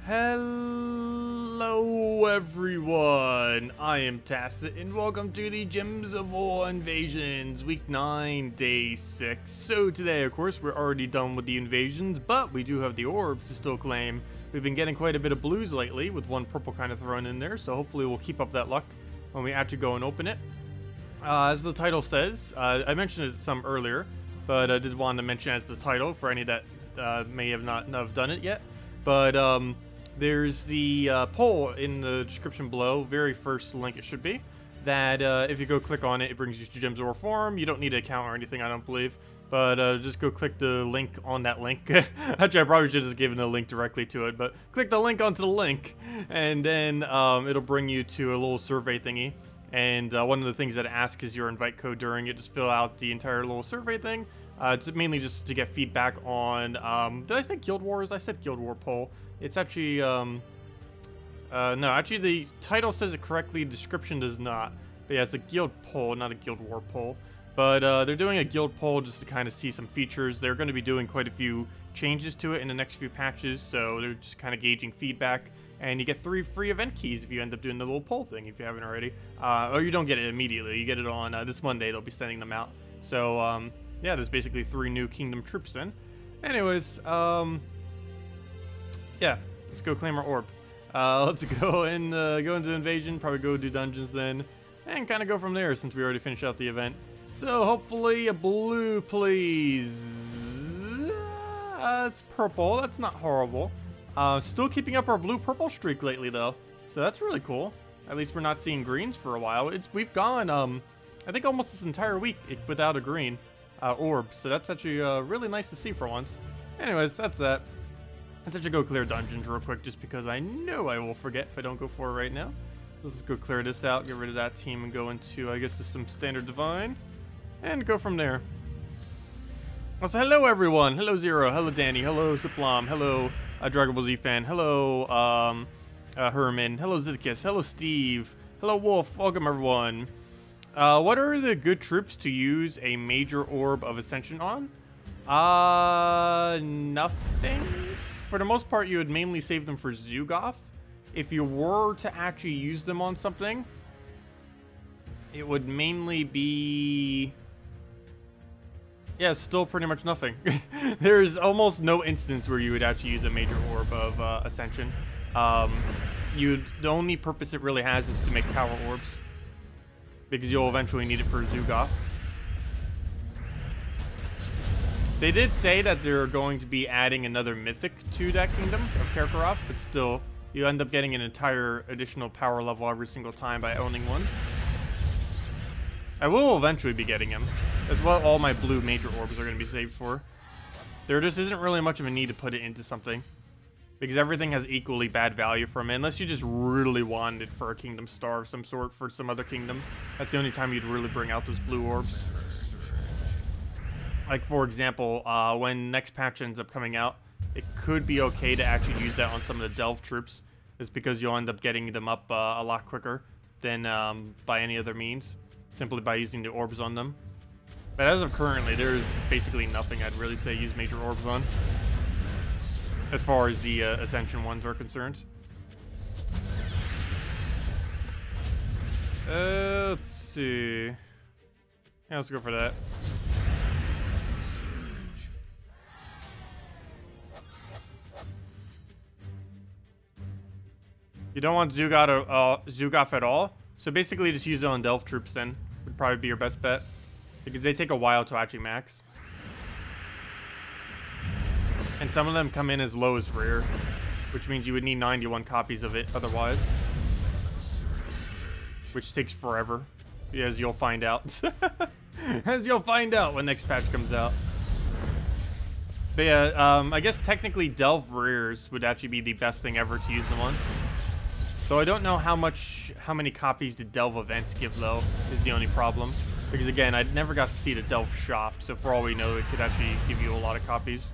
Hello everyone, I am Tacet and welcome to the Gems of War Invasions, Week 9, Day 6. So today, of course, we're already done with the invasions, but we do have the orbs to still claim. We've been getting quite a bit of blues lately, with one purple kind of thrown in there, so hopefully we'll keep up that luck when we actually go and open it. As the title says, I mentioned it some earlier, but I did want to mention as the title for any that may have not have done it yet. But there's the poll in the description below, very first link it should be, that if you go click on it, it brings you to Gems of War Forum. You don't need an account or anything, I don't believe, but just go click the link on that link. Actually, I probably should have just given the link directly to it, but click the link onto the link, and then it'll bring you to a little survey thingy. And one of the things that it asks is your invite code during it. Just fill out the entire little survey thing. It's mainly just to get feedback on, did I say Guild Wars? I said Guild War poll. It's actually, no, actually the title says it correctly, the description does not. But yeah, it's a Guild poll, not a Guild War poll. But they're doing a Guild poll just to kind of see some features. They're going to be doing quite a few changes to it in the next few patches, so they're just kind of gauging feedback. And you get 3 free event keys if you end up doing the little poll thing, if you haven't already. Or you don't get it immediately, you get it on this Monday, they'll be sending them out. So, yeah, there's basically 3 new Kingdom troops then. Anyways, yeah, let's go claim our orb. Let's go and go into invasion, probably go do dungeons then, and kind of go from there since we already finished out the event. So hopefully a blue, please. It's purple, that's not horrible. Still keeping up our blue-purple streak lately though, so that's really cool. At least we're not seeing greens for a while. We've gone, I think almost this entire week without a green orb, so that's actually really nice to see for once. Anyways, that's that. Let's actually go clear dungeons real quick, just because I know I will forget if I don't go for it right now. Let's go clear this out, get rid of that team, and go into, I guess, some standard divine, and go from there. So hello everyone, hello Zero, hello Danny, hello Ziplam, hello Dragon Ball Z fan, hello Herman, hello Zeddicus, hello Steve, hello Wolf, welcome everyone. What are the good troops to use a major orb of ascension on? Nothing. For the most part, you would mainly save them for Zugoff. If you were to actually use them on something, it would mainly be... yeah, still pretty much nothing. There's almost no instance where you would actually use a major orb of ascension. The only purpose it really has is to make power orbs, because you'll eventually need it for Zugoff. They did say that they're going to be adding another mythic to that kingdom of Karkaroff, but still, you end up getting an entire additional power level every single time by owning one. I will eventually be getting him. That's what all my blue major orbs are going to be saved for. There just isn't really much of a need to put it into something, because everything has equally bad value from it, unless you just really wanted it for a kingdom star of some sort for some other kingdom. That's the only time you'd really bring out those blue orbs. Like, for example, when next patch ends up coming out, it could be okay to actually use that on some of the Delve troops, just because you'll end up getting them up a lot quicker than by any other means, simply by using the orbs on them. But as of currently, there's basically nothing I'd really say use major orbs on, as far as the Ascension ones are concerned. Let's see. Yeah, let's go for that. You don't want Zugoff at all, so basically just use it on Delve troops then. Would probably be your best bet, because they take a while to actually max. And some of them come in as low as rare, which means you would need 91 copies of it otherwise. Which takes forever, as you'll find out. As you'll find out when next patch comes out. But yeah, I guess technically Delve rares would actually be the best thing ever to use them on. Though I don't know how many copies the Delve events give though, is the only problem. Because again, I never got to see the Delve shop, so for all we know, it could actually give you a lot of copies.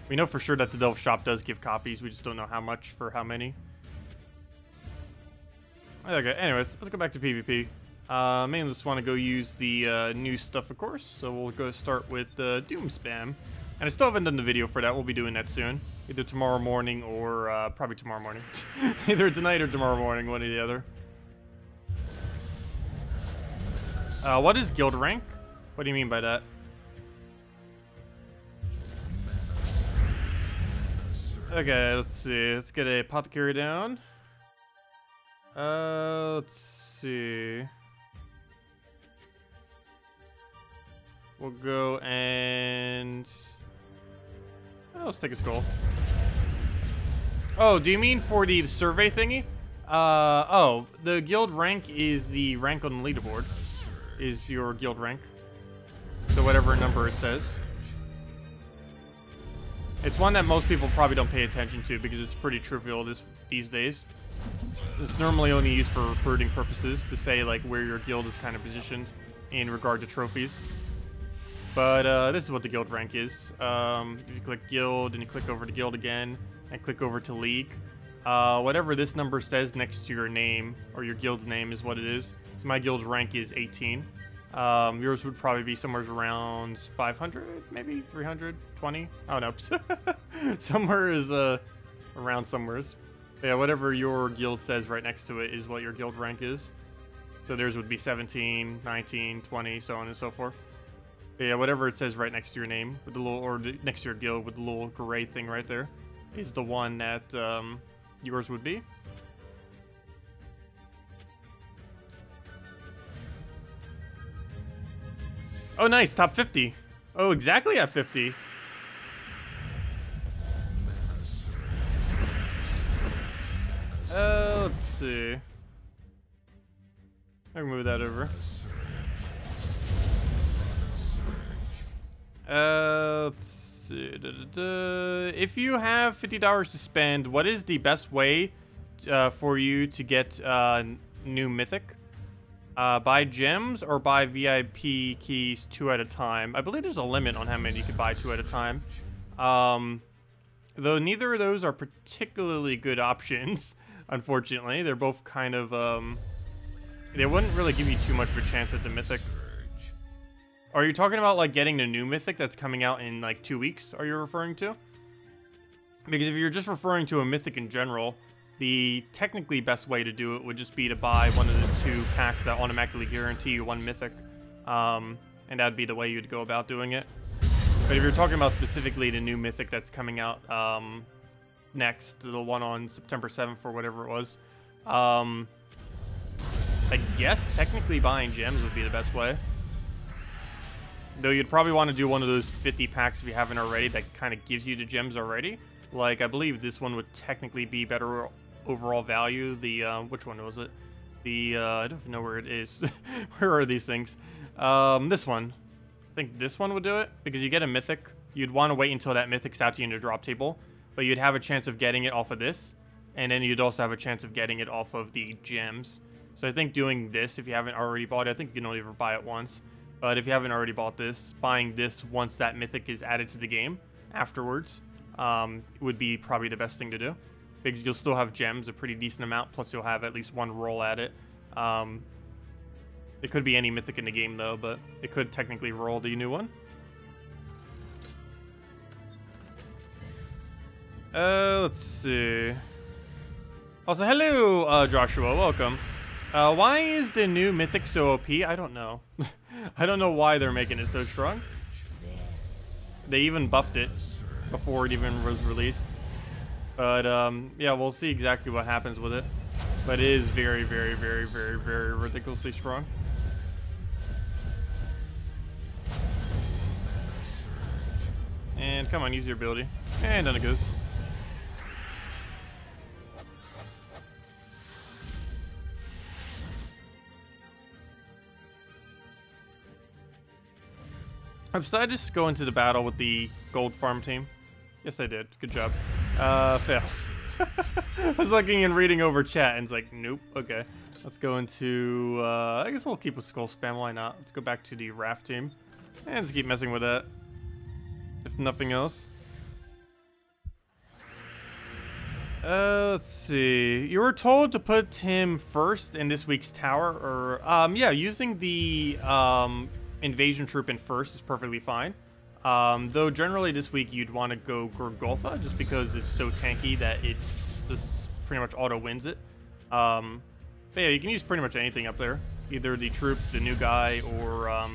We know for sure that the Delve shop does give copies, we just don't know how much for how many. Okay, anyways, let's go back to PvP. Mainly just want to go use the new stuff, of course, so we'll go start with Doom Spam. And I still haven't done the video for that. We'll be doing that soon. Either tomorrow morning or probably tomorrow morning. Either tonight or tomorrow morning, one or the other. What is guild rank? What do you mean by that? Okay, let's see. Let's get a apothecary down. Let's see. We'll go and... Oh, let's take a skull. Oh, do you mean for the survey thingy? Oh, the guild rank is the rank on the leaderboard. Is your guild rank. So whatever number it says. It's one that most people probably don't pay attention to because it's pretty trivial these days. It's normally only used for recruiting purposes to say like where your guild is kind of positioned in regard to trophies. But this is what the guild rank is. You click guild and you click over to guild again and click over to league. Whatever this number says next to your name or your guild's name is what it is. So my guild's rank is 18. Yours would probably be somewhere around 500, maybe 320. I don't know. Somewhere is around somewheres. Yeah, whatever your guild says right next to it is what your guild rank is. So theirs would be 17, 19, 20, so on and so forth. But yeah, whatever it says right next to your name with the little, or next to your guild with the little gray thing right there, is the one that yours would be. Oh, nice. Top 50. Oh, exactly at 50. Let's see. I can move that over. Let's see. If you have $50 to spend, what is the best way for you to get new mythic? Buy gems or buy VIP keys 2 at a time. I believe there's a limit on how many you can buy 2 at a time. Though neither of those are particularly good options, unfortunately. They're both kind of, they wouldn't really give you too much of a chance at the mythic. Are you talking about, like, getting the new mythic that's coming out in, like, 2 weeks, are you referring to? Because if you're just referring to a mythic in general, the technically best way to do it would just be to buy one of the 2 packs that automatically guarantee you 1 mythic. And that'd be the way you'd go about doing it. But if you're talking about specifically the new mythic that's coming out next, the one on September 7th or whatever it was, I guess technically buying gems would be the best way. Though you'd probably want to do one of those 50 packs if you haven't already that kind of gives you the gems already. Like, I believe this one would technically be better overall value. The, which one was it? The, I don't know where it is. Where are these things? This one. I think this one would do it, because you get a mythic. You'd want to wait until that mythic's out to you in the drop table, but you'd have a chance of getting it off of this, and then you'd also have a chance of getting it off of the gems. So I think doing this, if you haven't already bought it, I think you can only ever buy it once. But if you haven't already bought this, buying this once that mythic is added to the game afterwards would be probably the best thing to do. Because you'll still have gems, a pretty decent amount, plus you'll have at least 1 roll at it. It could be any mythic in the game, though, but it could technically roll the new one. Let's see. Also, hello, Joshua. Welcome. Why is the new mythic so OP? I don't know. I don't know why they're making it so strong. They even buffed it before it even was released. But, yeah, we'll see exactly what happens with it. But it is very, very, very, very, very ridiculously strong. And come on, use your ability. And down it goes. Did I just go into the battle with the gold farm team? Yes, I did. Good job. Fail. I was looking and reading over chat, and it's like, nope. Okay. Let's go into, I guess we'll keep with skull spam. Why not? Let's go back to the raft team. And just keep messing with that. If nothing else. Let's see. You were told to put him first in this week's tower, or, yeah, using the, invasion troop in first is perfectly fine. Though generally this week you'd want to go Golgotha just because it's so tanky that it's just pretty much auto wins it. But yeah, you can use pretty much anything up there. Either the troop, the new guy, or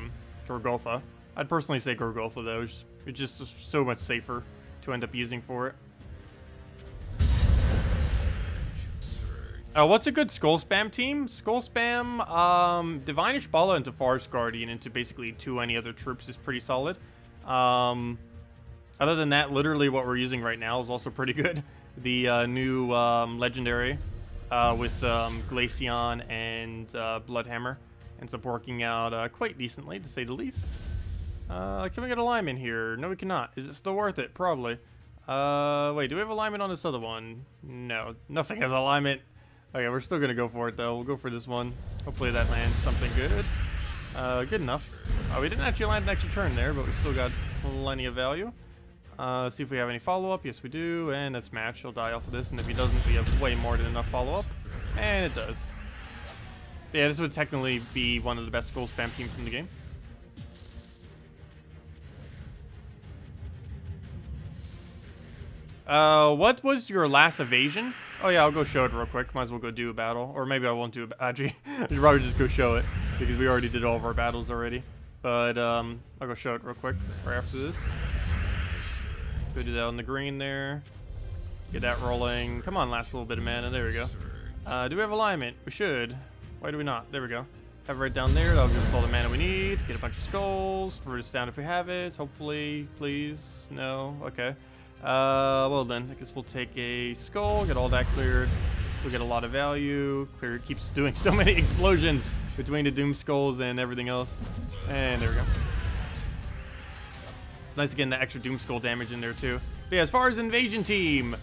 Golgotha. I'd personally say Golgotha though. It's just so much safer to end up using for it. What's a good Skull Spam team? Skull Spam, Divine Ishbala into Forest Guardian into basically any other troops is pretty solid. Other than that, literally what we're using right now is also pretty good. The new Legendary with Glaceon and Bloodhammer ends up working out quite decently, to say the least. Can we get alignment here? No, we cannot. Is it still worth it? Probably. Wait, do we have alignment on this other one? No, nothing has alignment. Okay, we're still gonna go for it though. We'll go for this one. Hopefully that lands something good. Good enough. We didn't actually land an extra turn there, but we still got plenty of value. See if we have any follow-up. Yes, we do. And that's match. He'll die off of this. And if he doesn't, we have way more than enough follow-up. And it does. But yeah, this would technically be one of the best Skull Spam teams in the game. What was your last evasion? Oh yeah, I'll go show it real quick. Might as well go do a battle. Or maybe I won't do it. Actually, I should probably just go show it. Because we already did all of our battles already. But, I'll go show it real quick right after this. Go do that on the green there. Get that rolling. Come on, last little bit of mana. There we go. Do we have alignment? We should. Why do we not? There we go. Have it right down there. That'll give us all the mana we need. Get a bunch of skulls. Throw this down if we have it. Hopefully. Please. No. Okay. Well then, I guess we'll take a skull, get all that cleared. We'll get a lot of value. Clear keeps doing so many explosions between the Doom Skulls and everything else. And there we go. It's nice getting that extra Doom Skull damage in there too. But yeah, as far as Invasion team,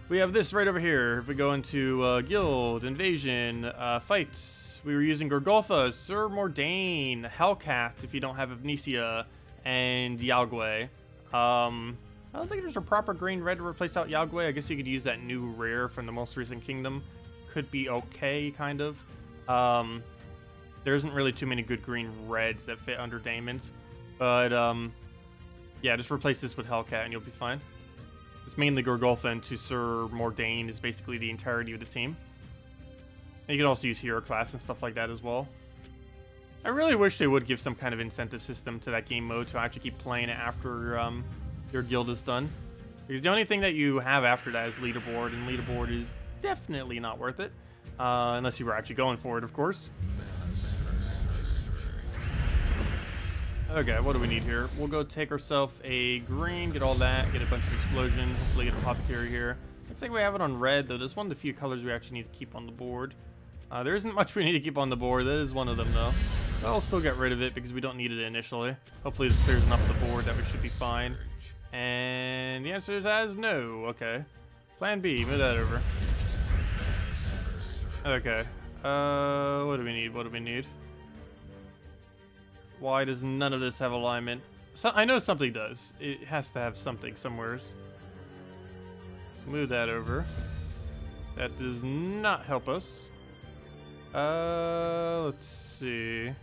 we have this right over here. If we go into Guild, Invasion, Fights, we were using Golgotha, Sir Mordain, Hellcat if you don't have Amnesia, and Yagwe. I don't think there's a proper green-red to replace out Yagwe. I guess you could use that new rare from the most recent kingdom. Could be okay, kind of. There isn't really too many good green-reds that fit under Daemons. But, yeah, just replace this with Hellcat and you'll be fine. It's mainly Golgotha into Sir Mordain is basically the entirety of the team. And you can also use hero class and stuff like that as well. I really wish they would give some kind of incentive system to that game mode to actually keep playing it after, your guild is done. Because the only thing that you have after that is leaderboard, and leaderboard is definitely not worth it. Unless you were actually going for it, of course. Okay, what do we need here? We'll go take ourselves a green, get all that, get a bunch of explosion, hopefully get a apothecary here. Looks like we have it on red, though. That's one of the few colors we actually need to keep on the board. There isn't much we need to keep on the board. That is one of them, though. But I'll still get rid of it because we don't need it initially. Hopefully this clears enough of the board that we should be fine. And the answer is no. Okay. Plan B, move that over. Okay. What do we need? What do we need? Why does none of this have alignment? So, I know something does. It has to have something somewheres. Move that over. That does not help us. Let's see. I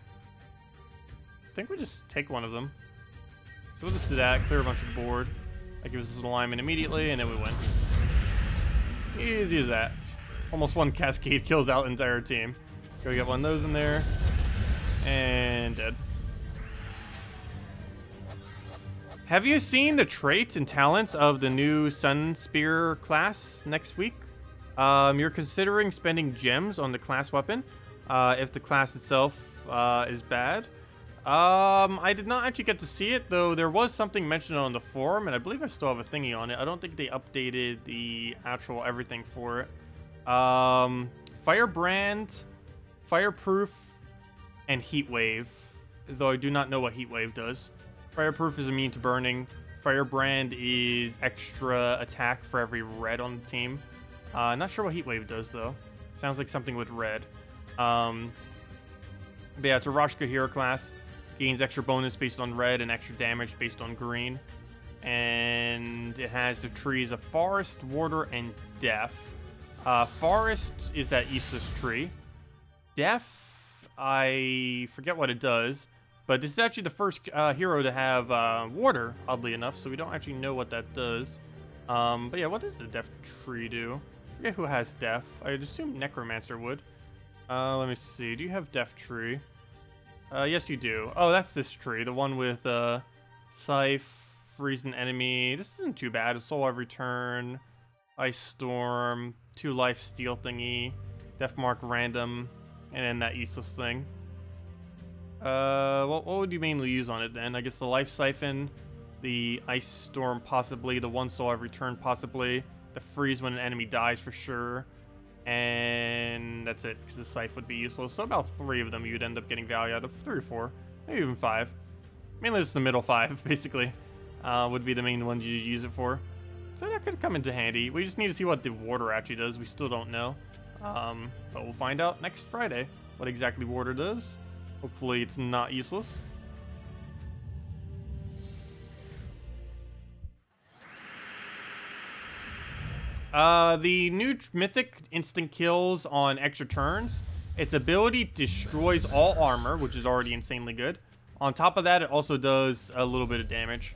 think we just take one of them. So we'll just do that, clear a bunch of board. That gives us an alignment immediately, and then we win. Easy as that. Almost one cascade kills out the entire team. Go get one of those in there. And dead. Have you seen the traits and talents of the new Sun Spear class next week? You're considering spending gems on the class weapon if the class itself is bad. I did not actually get to see it, though there was something mentioned on the forum, and I believe I still have a thingy on it. I don't think they updated the actual everything for it. Firebrand, Fireproof, and Heatwave, though I do not know what Heatwave does. Fireproof is immune to burning. Firebrand is extra attack for every red on the team. Not sure what Heatwave does, though. Sounds like something with red. But yeah, it's a Rashka hero class. Gains extra bonus based on red and extra damage based on green. And it has the trees of Forest, Water, and Death. Forest is that Issa's tree. Death, I forget what it does. But this is actually the first hero to have water, oddly enough, so we don't actually know what that does. But yeah, what does the Death Tree do? I forget who has Death. I'd assume Necromancer would. Let me see. Do you have Death Tree? Yes, you do. Oh, that's this tree. The one with Scythe, freeze an enemy. This isn't too bad. A soul every turn. Ice Storm. 2 life steal thingy. Death Mark random. And then that useless thing. What would you mainly use on it then? I guess the Life Siphon, the Ice Storm possibly, the 1 soul every turn possibly, the freeze when an enemy dies for sure, and that's it, because the Scythe would be useless. So about 3 of them you'd end up getting value out of, 3 or 4, maybe even 5. Mainly it's the middle 5, basically, would be the main ones you'd use it for. So that could come into handy. We just need to see what the water actually does. We still don't know, but we'll find out next Friday what exactly water does. Hopefully it's not useless. The new mythic instant kills on extra turns. Its ability destroys all armor, which is already insanely good. On top of that, it also does a little bit of damage.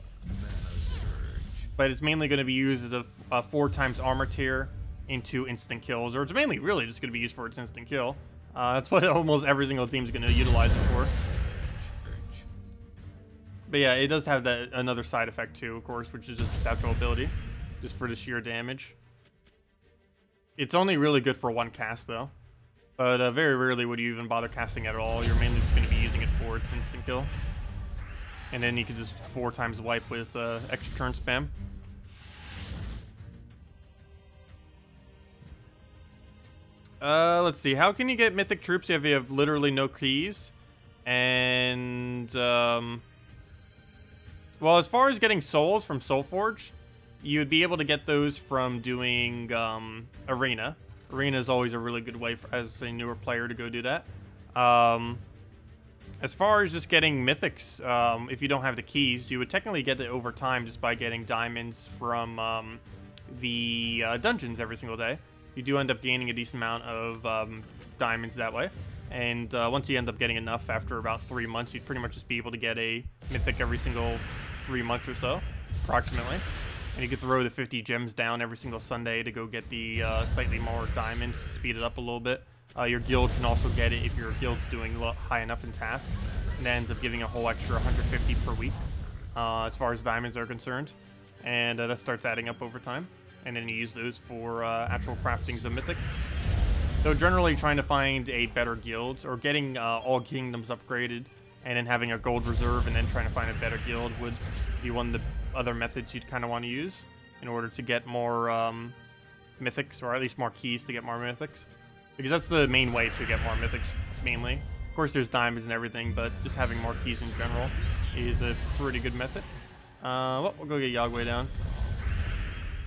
But it's mainly going to be used as a 4 times armor tier into instant kills. Or it's mainly really just going to be used for its instant kill. That's what almost every single team is going to utilize it for. But yeah, it does have that another side effect too, of course, which is just its actual ability, just for the sheer damage. It's only really good for 1 cast though, but very rarely would you even bother casting it at all. You're mainly just going to be using it for its instant kill, and then you can just 4 times wipe with extra turn spam. Let's see. How can you get mythic troops if you have literally no keys? And well, as far as getting souls from Soulforge, you'd be able to get those from doing Arena. Arena is always a really good way for, as a newer player to go do that. As far as just getting mythics, if you don't have the keys, you would technically get it over time just by getting diamonds from the dungeons every single day. You do end up gaining a decent amount of diamonds that way. And once you end up getting enough after about 3 months, you'd pretty much just be able to get a mythic every single 3 months or so, approximately. And you could throw the 50 gems down every single Sunday to go get the slightly more diamonds to speed it up a little bit. Your guild can also get it if your guild's doing high enough in tasks. And that ends up giving a whole extra 150 per week as far as diamonds are concerned. And that starts adding up over time. And then you use those for actual craftings of mythics. So generally trying to find a better guild, or getting all kingdoms upgraded, and then having a gold reserve, and then trying to find a better guild would be one of the other methods you'd kind of want to use in order to get more mythics, or at least more keys to get more mythics. Because that's the main way to get more mythics, mainly. Of course there's diamonds and everything, but just having more keys in general is a pretty good method. Well, we'll go get Yagway down.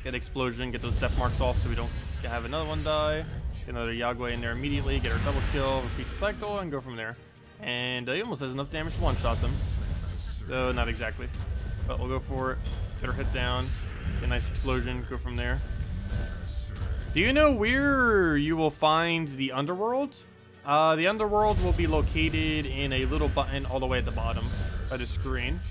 Get Explosion, get those death marks off so we don't have another one die. Get another Yagway in there immediately, get our double kill, repeat the cycle, and go from there. And he almost has enough damage to one-shot them. Though, not exactly. But we'll go for it. Get our hit down. Get a nice explosion, go from there. Do you know where you will find the Underworld? The Underworld will be located in a little button all the way at the bottom of the screen.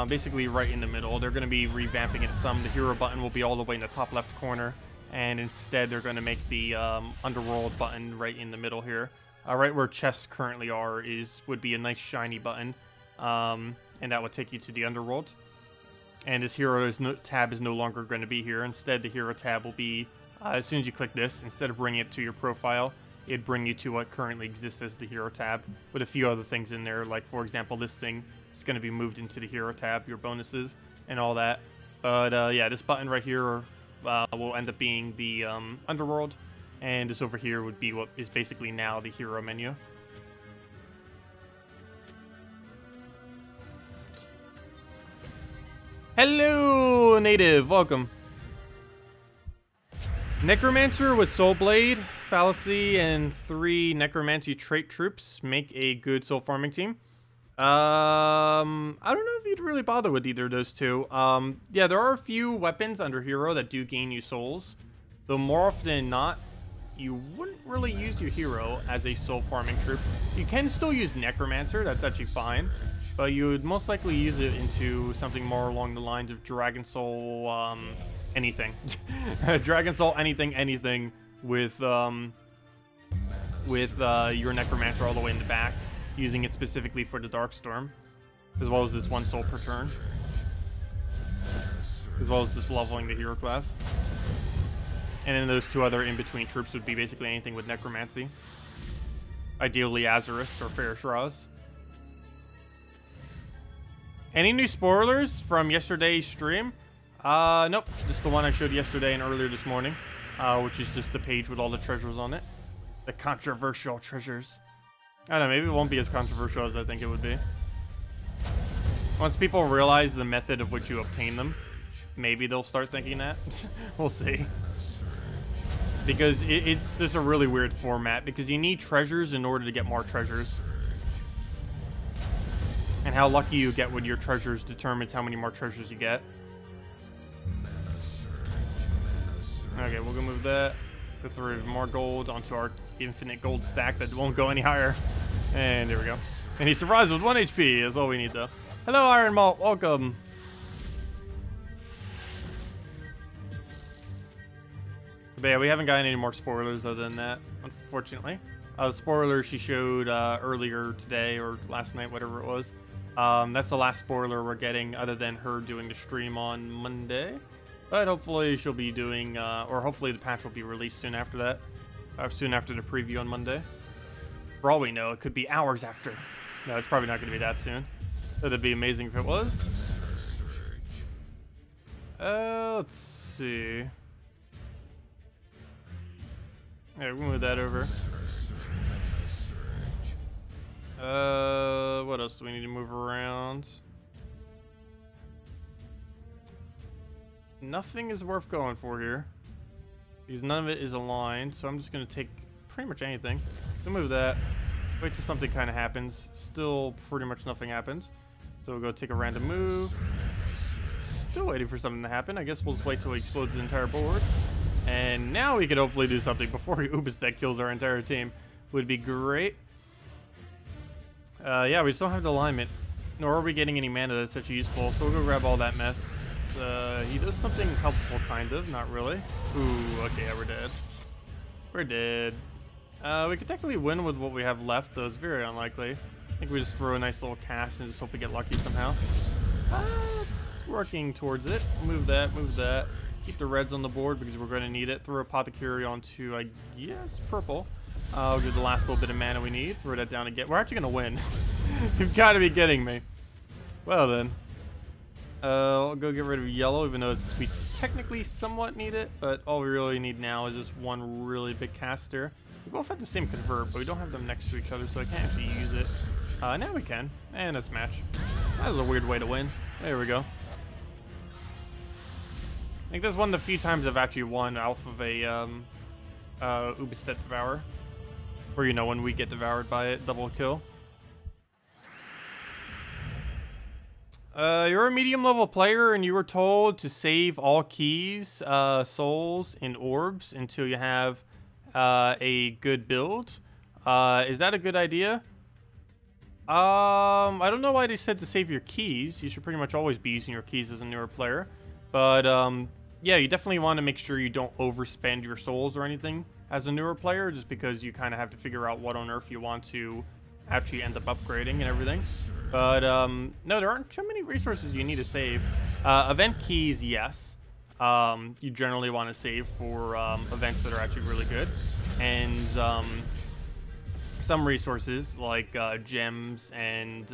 Basically right in the middle. They're going to be revamping it some. The hero button will be all the way in the top left corner, and instead they're going to make the Underworld button right in the middle here. Right where chests currently are would be a nice shiny button, and that would take you to the Underworld. And this hero tab is no longer going to be here. Instead, the hero tab will be, as soon as you click this, instead of bringing it to your profile, it'd bring you to what currently exists as the hero tab, with a few other things in there, like for example this thing. It's going to be moved into the hero tab, your bonuses, and all that. But yeah, this button right here will end up being the Underworld, and this over here would be what is basically now the hero menu. Hello, native, welcome. Necromancer with Soul Blade, Fallacy, and 3 Necromancy trait troops make a good soul farming team. I don't know if you'd really bother with either of those two. Yeah, there are a few weapons under hero that do gain you souls, though more often than not, you wouldn't really use your hero as a soul farming troop. You can still use Necromancer, that's actually fine, but you would most likely use it into something more along the lines of Dragon Soul, anything. Dragon Soul anything with your Necromancer all the way in the back, using it specifically for the Darkstorm, as well as this 1 soul per turn, as well as just leveling the hero class. And then those 2 other in-between troops would be basically anything with Necromancy. Ideally Azarus or Fair-Shraz. Any new spoilers from yesterday's stream? Nope. Just the one I showed yesterday and earlier this morning. Which is just the page with all the treasures on it. The controversial treasures. I don't know, maybe it won't be as controversial as I think it would be. Once people realize the method of which you obtain them, maybe they'll start thinking that. We'll see. Because it's just a really weird format, because you need treasures in order to get more treasures. And how lucky you get with your treasures determines how many more treasures you get. Okay, we'll go move that. Go through more gold onto our infinite gold stack that won't go any higher. And there we go. And he survives with 1 HP, is all we need though. Hello Iron Malt, welcome. But yeah, we haven't gotten any more spoilers other than that, unfortunately. The spoiler she showed earlier today or last night, whatever it was. That's the last spoiler we're getting, other than her doing the stream on Monday. But hopefully she'll be doing, or hopefully the patch will be released soon after that. Soon after the preview on Monday. For all we know, it could be hours after. No, it's probably not going to be that soon. That'd be amazing if it was. Let's see. Yeah, we'll move that over. What else do we need to move around? Nothing is worth going for here, because none of it is aligned, so I'm just going to take pretty much anything. So move that. Wait till something kind of happens. Still pretty much nothing happens. So we'll go take a random move. Still waiting for something to happen. I guess we'll just wait till he explodes the entire board. And now we could hopefully do something before Ubistek kills our entire team. Would be great. Yeah, we still have the alignment. Nor are we getting any mana that's such useful. So we'll go grab all that mess. He does something helpful, kind of. Not really. Ooh, okay, yeah, we're dead. We're dead. We could technically win with what we have left, though. It's very unlikely. I think we just throw a nice little cast and just hope we get lucky somehow. It's working towards it. Move that, move that. Keep the reds on the board because we're going to need it. Throw Apothecary onto, I guess, purple. I'll give the last little bit of mana we need. Throw that down again. We're actually going to win. You've got to be kidding me. Well, then. I'll go get rid of yellow, even though we technically somewhat need it. But all we really need now is just one really big caster. We both have the same convert, but we don't have them next to each other, so I can't actually use it. Now we can. And it's match. That was a weird way to win. There we go. I think that's one of the few times I've actually won off of a Ubistek Devour. Where, you know, when we get devoured by it, double kill. You're a medium level player and you were told to save all keys, souls, and orbs until you have a good build. Is that a good idea? I don't know why they said to save your keys. You should pretty much always be using your keys as a newer player. But yeah, you definitely want to make sure you don't overspend your souls or anything as a newer player, just because you kind of have to figure out what on earth you want to actually end up upgrading and everything. But no, there aren't too many resources you need to save. Event keys, yes. You generally want to save for events that are actually really good. And some resources like gems and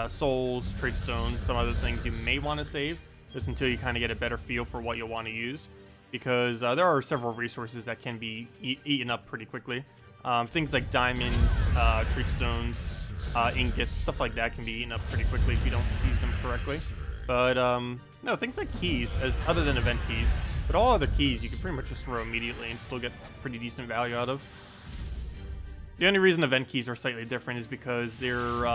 souls, trade stones, some other things you may want to save just until you kind of get a better feel for what you'll want to use, because there are several resources that can be eaten up pretty quickly. Things like diamonds, trade stones, ingots, stuff like that can be eaten up pretty quickly if you don't use them correctly. But no, things like keys, other than event keys, but all other keys you can pretty much just throw immediately and still get pretty decent value out of. The only reason event keys are slightly different is because they're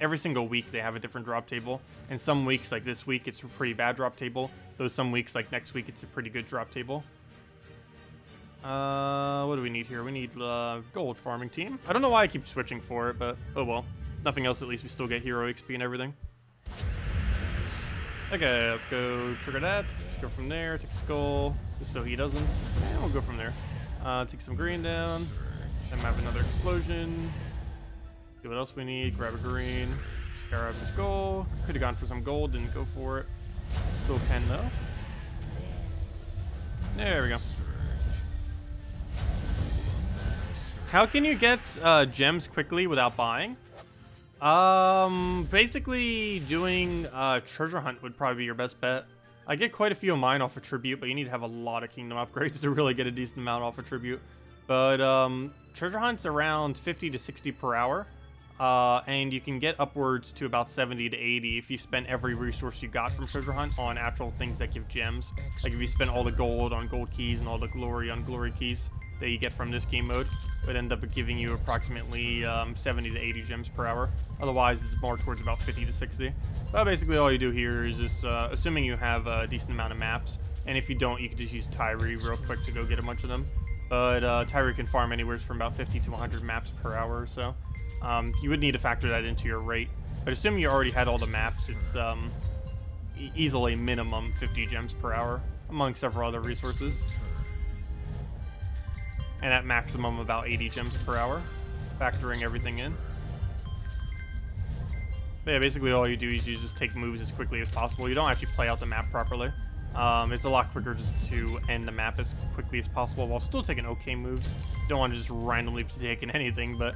every single week they have a different drop table, and some weeks like this week it's a pretty bad drop table, though some weeks like next week it's a pretty good drop table. What do we need here? We need gold farming team. I don't know why I keep switching for it, but oh well. Nothing else, at least we still get hero XP and everything. Okay, let's go trigger that. Go from there, take skull, just so he doesn't. And we'll go from there. Take some green down. Then have another explosion. See what else we need. Grab a green. Grab a skull. Could have gone for some gold, didn't go for it. Still can though. There we go. How can you get gems quickly without buying? Basically doing treasure hunt would probably be your best bet. I get quite a few of mine off of tribute, but you need to have a lot of kingdom upgrades to really get a decent amount off of tribute. But treasure hunt's around 50 to 60 per hour. And you can get upwards to about 70 to 80 if you spend every resource you got from treasure hunt on actual things that give gems. Like if you spend all the gold on gold keys and all the glory on glory keys that you get from this game mode, it would end up giving you approximately 70 to 80 gems per hour. Otherwise, it's more towards about 50 to 60. But basically all you do here is just, assuming you have a decent amount of maps, and if you don't, you can just use Tyree real quick to go get a bunch of them. But Tyree can farm anywhere from about 50 to 100 maps per hour or so. You would need to factor that into your rate. But assuming you already had all the maps, it's easily minimum 50 gems per hour, among several other resources. And at maximum about 80 gems per hour, factoring everything in. But yeah, basically all you do is you just take moves as quickly as possible. You don't actually play out the map properly. It's a lot quicker just to end the map as quickly as possible while still taking okay moves. You don't want to just randomly be taking anything, but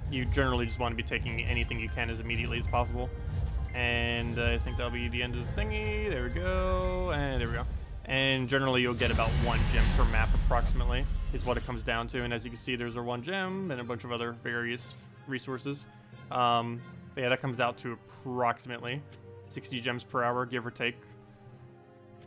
you generally just want to be taking anything you can as immediately as possible. And I think that'll be the end of the thingy. There we go, and there we go. And generally you'll get about 1 gem per map approximately is what it comes down to. And as you can see, there's our 1 gem and a bunch of other various resources. But yeah, that comes out to approximately 60 gems per hour, give or take.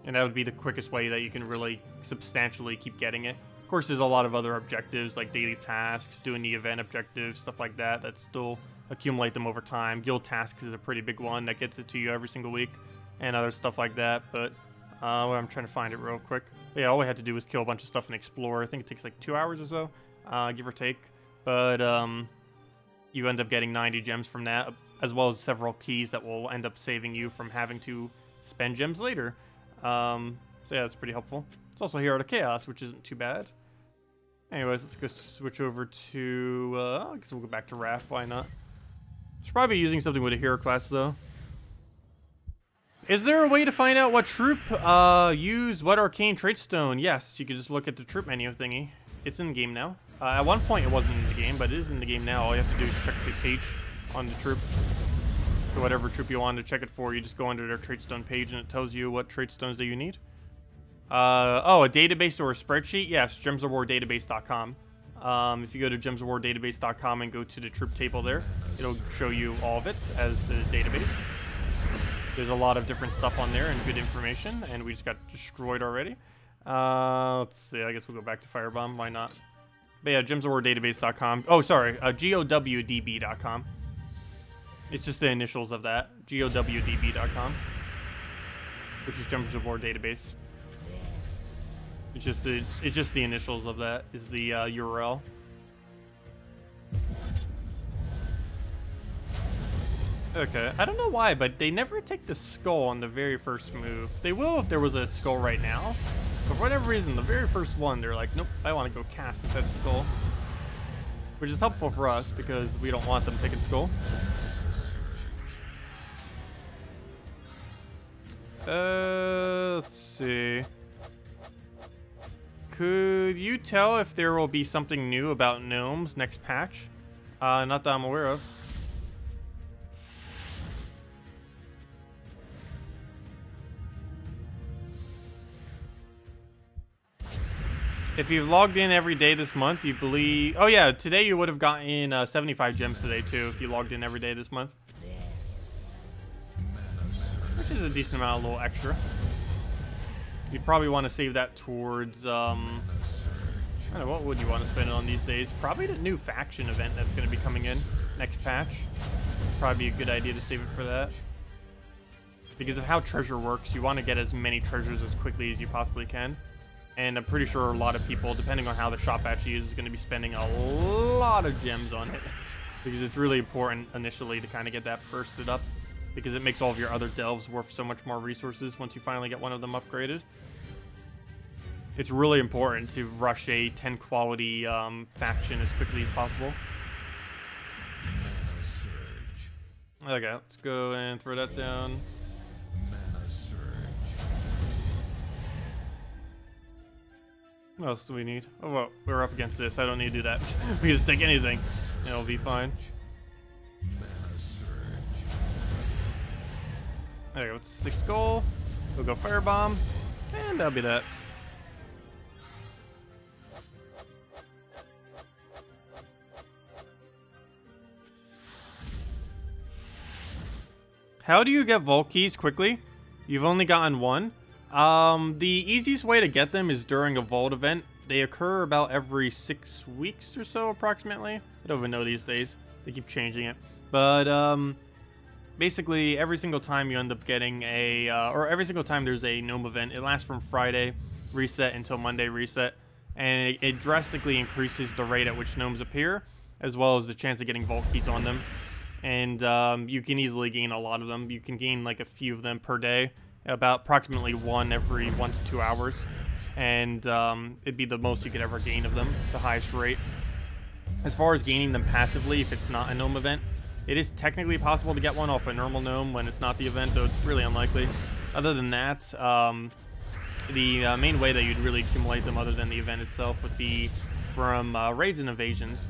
And that would be the quickest way that you can really substantially keep getting it. Of course, there's a lot of other objectives like daily tasks, doing the event objectives, stuff like that, that still accumulate them over time. Guild tasks is a pretty big one that gets it to you every single week, and other stuff like that. But I'm trying to find it real quick. But yeah, all we had to do was kill a bunch of stuff and explore. I think it takes like 2 hours or so, give or take. But you end up getting 90 gems from that, as well as several keys that will end up saving you from having to spend gems later. So yeah, that's pretty helpful. It's also Hero to Chaos, which isn't too bad. Anyways, let's go switch over to, I guess we'll go back to Raph, why not? Should probably be using something with a hero class, though. Is there a way to find out what troop use what arcane trait stone? Yes, you can just look at the troop menu thingy. It's in the game now. At one point it wasn't in the game, but it is in the game now. All you have to do is check the page on the troop. For whatever troop you want to check it for, you just go under their trait stone page and it tells you what trait stones that you need. Oh, a database or a spreadsheet? Yes, gemsofwardatabase.com. If you go to gemsofwardatabase.com and go to the troop table there, it'll show you all of it as a database. There's a lot of different stuff on there and good information, and we just got destroyed already. Let's see, I guess we'll go back to Firebomb, why not? But yeah, gemsofwardatabase.com. Oh, sorry, GOWDB.com. It's just the initials of that, GOWDB.com, which is Gems of War Database. It's just the initials of that is the URL. Okay, I don't know why, but they never take the skull on the very first move. They will if there was a skull right now, but for whatever reason, the very first one, they're like, nope, I want to go cast instead of skull. Which is helpful for us because we don't want them taking skull. Let's see. Could you tell if there will be something new about gnomes next patch? Not that I'm aware of. If you've logged in every day this month, you believe... Oh yeah, today you would have gotten 75 gems today too if you logged in every day this month. Which is a decent amount, a little extra. You'd probably want to save that towards, I don't know, what would you want to spend it on these days? Probably the new faction event that's going to be coming in next patch. Probably be a good idea to save it for that. Because of how treasure works, you want to get as many treasures as quickly as you possibly can. And I'm pretty sure a lot of people, depending on how the shop actually is going to be spending a lot of gems on it. Because it's really important initially to kind of get that bursted up. Because it makes all of your other delves worth so much more resources once you finally get one of them upgraded. It's really important to rush a 10 quality faction as quickly as possible. Okay, let's go and throw that down. What else do we need? Oh, well, we're up against this. I don't need to do that. We can just take anything. And it'll be fine. There we go. It's 6 gold. We'll go Firebomb. And that'll be that. How do you get Vault Keys quickly? You've only gotten one. The easiest way to get them is during a Vault event. They occur about every 6 weeks or so, approximately. I don't even know these days. They keep changing it. But, basically, every single time you end up getting a, or every single time there's a gnome event, it lasts from Friday reset until Monday reset. And it drastically increases the rate at which gnomes appear, as well as the chance of getting Vault Keys on them. And you can easily gain a lot of them. You can gain like a few of them per day, about approximately one every 1 to 2 hours. And it'd be the most you could ever gain of them, the highest rate. As far as gaining them passively, if it's not a gnome event, it is technically possible to get one off a normal gnome when it's not the event, though it's really unlikely. Other than that, the main way that you'd really accumulate them other than the event itself would be from raids and invasions.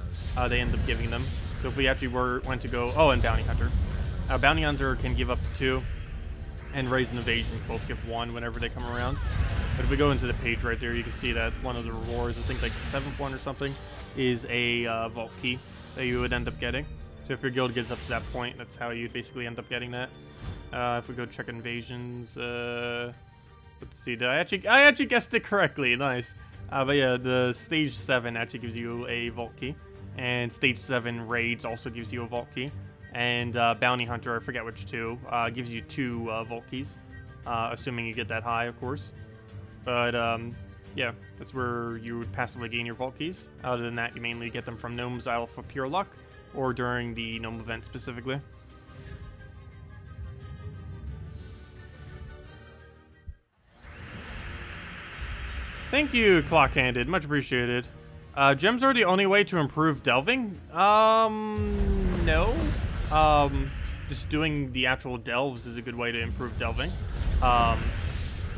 They end up giving them. So if we actually went to go... Oh, and Bounty Hunter. Bounty Hunter can give up to 2, and Raids and Invasions both give 1 whenever they come around. But if we go into the page right there, you can see that one of the rewards, I think like the 7th one or something, is a Vault Key that you would end up getting. So if your guild gets up to that point, that's how you'd basically end up getting that. If we go check Invasions, let's see, I actually guessed it correctly, nice. But yeah, the Stage 7 actually gives you a Vault Key. And Stage 7 Raids also gives you a Vault Key. And Bounty Hunter, I forget which two, gives you 2 Vault Keys. Assuming you get that high, of course. But, yeah, that's where you would passively gain your Vault Keys. Other than that, you mainly get them from Gnome's Isle for pure luck, or during the Gnome event specifically. Thank you, Clock-Handed. Much appreciated. Gems are the only way to improve delving? No. Just doing the actual delves is a good way to improve delving.